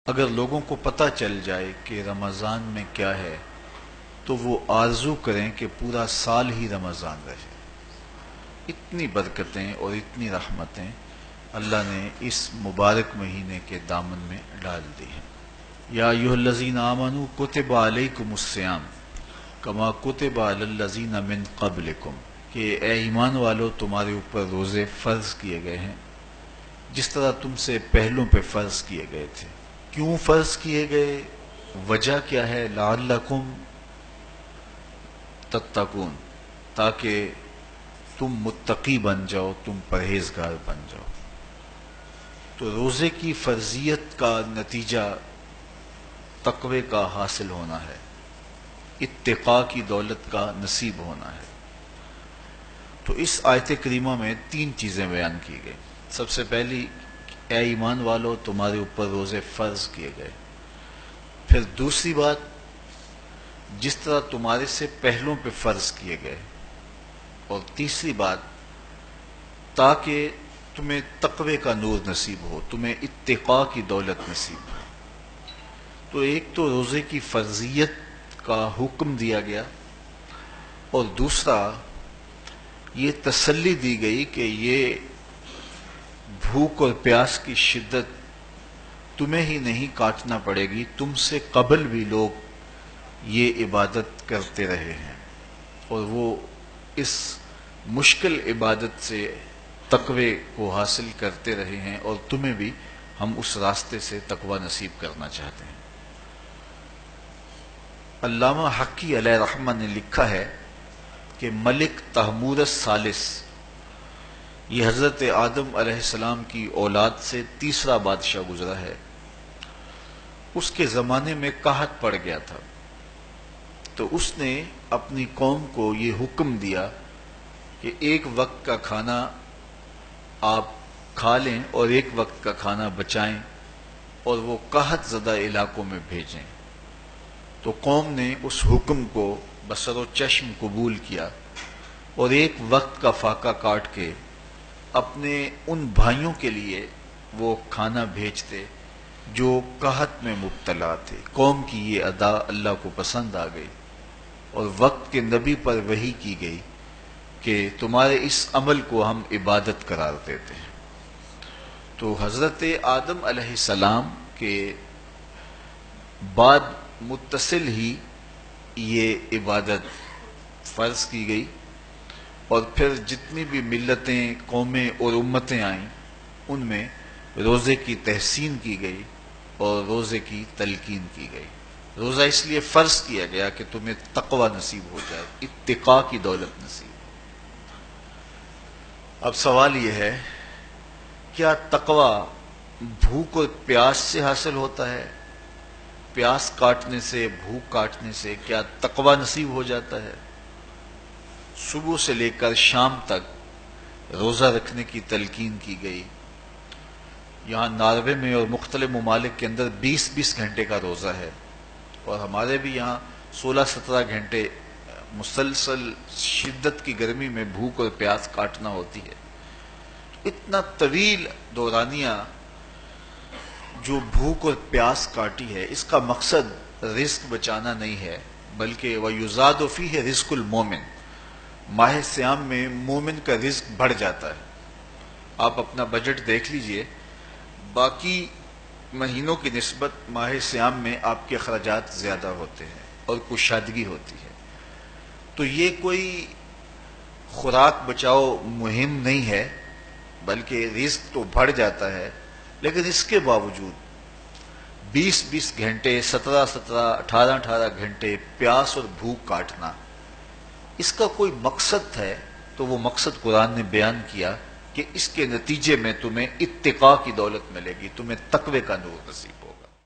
اگر لوگوں کو پتہ چل جائے کہ رمضان میں کیا ہے تو وہ آرزو کریں کہ پورا سال ہی رمضان رہے۔ اتنی برکتیں اور اتنی رحمتیں اللہ نے اس مبارک مہینے کے دامن میں ڈال دی ہیں۔ یا ایھا الذین آمنوا کتب علیکم الصیام کما کتب علی الذین من قبلکم، کہ اے ایمان والو تمہارے اوپر روزے فرض کیے گئے ہیں جس طرح تم سے پہلوں پہ فرض کیے گئے تھے۔ کیوں فرض کیے گئے؟ وجہ کیا ہے؟ لعلکم تتقون، تاکہ تم متقی بن جاؤ، تم پرہیزگار بن جاؤ۔ تو روزے کی فرضیت کا نتیجہ تقوی کا حاصل ہونا ہے، اتقاء کی دولت کا نصیب ہونا ہے۔ تو اس آیت کریمہ میں تین چیزیں بیان کی گئی۔ سب سے پہلی، اے ایمان والو تمہارے اوپر روزے فرض کیے گئے۔ پھر دوسری بات، جس طرح تمہارے سے پہلوں پہ فرض کیے گئے۔ اور تیسری بات، تاکہ تمہیں تقوی کا نور نصیب ہو، تمہیں اتقاء کی دولت نصیب ہو۔ تو ایک تو روزے کی فرضیت کا حکم دیا گیا، اور دوسرا یہ تسلی دی گئی کہ یہ بھوک اور پیاس کی شدت تمہیں ہی نہیں کاٹنا پڑے گی، تم سے قبل بھی لوگ یہ عبادت کرتے رہے ہیں، اور وہ اس مشکل عبادت سے تقوی کو حاصل کرتے رہے ہیں، اور تمہیں بھی ہم اس راستے سے تقوی نصیب کرنا چاہتے ہیں۔ علامہ حقی علیہ رحمہ نے لکھا ہے کہ ملک تحمورث ثالث، یہ حضرت آدم علیہ السلام کی اولاد سے تیسرا بادشاہ گزرا ہے۔ اس کے زمانے میں قحط پڑ گیا تھا، تو اس نے اپنی قوم کو یہ حکم دیا کہ ایک وقت کا کھانا آپ کھا لیں اور ایک وقت کا کھانا بچائیں، اور وہ قحط زدہ علاقوں میں بھیجیں۔ تو قوم نے اس حکم کو بصر و چشم قبول کیا، اور ایک وقت کا فاقہ کاٹ کے اپنے ان بھائیوں کے لیے وہ کھانا بھیجتے جو قحط میں مبتلا تھے۔ قوم کی یہ ادا اللہ کو پسند آ گئی، اور وقت کے نبی پر وحی کی گئی کہ تمہارے اس عمل کو ہم عبادت قرار دیتے ہیں۔ تو حضرت آدم علیہ السلام کے بعد متصل ہی یہ عبادت فرض کی گئی، اور پھر جتنی بھی ملتیں، قومیں اور امتیں آئیں ان میں روزے کی تحسین کی گئی اور روزے کی تلقین کی گئی۔ روزہ اس لیے فرض کیا گیا کہ تمہیں تقوی نصیب ہو جائے، اتقاء کی دولت نصیب ہو۔ اب سوال یہ ہے، کیا تقوی بھوک اور پیاس سے حاصل ہوتا ہے؟ پیاس کاٹنے سے، بھوک کاٹنے سے کیا تقوی نصیب ہو جاتا ہے؟ صبح سے لے کر شام تک روزہ رکھنے کی تلقین کی گئی۔ یہاں ناروے میں اور مختلف ممالک کے اندر 20 گھنٹے کا روزہ ہے، اور ہمارے بھی یہاں 16-17 گھنٹے مسلسل شدت کی گرمی میں بھوک اور پیاس کاٹنا ہوتی ہے۔ اتنا طویل دورانیہ جو بھوک اور پیاس کاٹی ہے، اس کا مقصد رزق بچانا نہیں ہے، بلکہ وَيُزَادُ فِيهِ رِزْقُ الْمُؤْمِنِ، ماہ سیام میں مومن کا رزق بڑھ جاتا ہے۔ آپ اپنا بجٹ دیکھ لیجئے، باقی مہینوں کی نسبت ماہ سیام میں آپ کے اخراجات زیادہ ہوتے ہیں اور کشادگی ہوتی ہے۔ تو یہ کوئی خوراک بچاؤ مہم نہیں ہے، بلکہ رزق تو بڑھ جاتا ہے، لیکن اس کے باوجود 20 گھنٹے، 17 18 گھنٹے پیاس اور بھوک کاٹنا، اس کا کوئی مقصد ہے تو وہ مقصد قرآن نے بیان کیا کہ اس کے نتیجے میں تمہیں اتقاء کی دولت ملے گی، تمہیں تقوی کا نور نصیب۔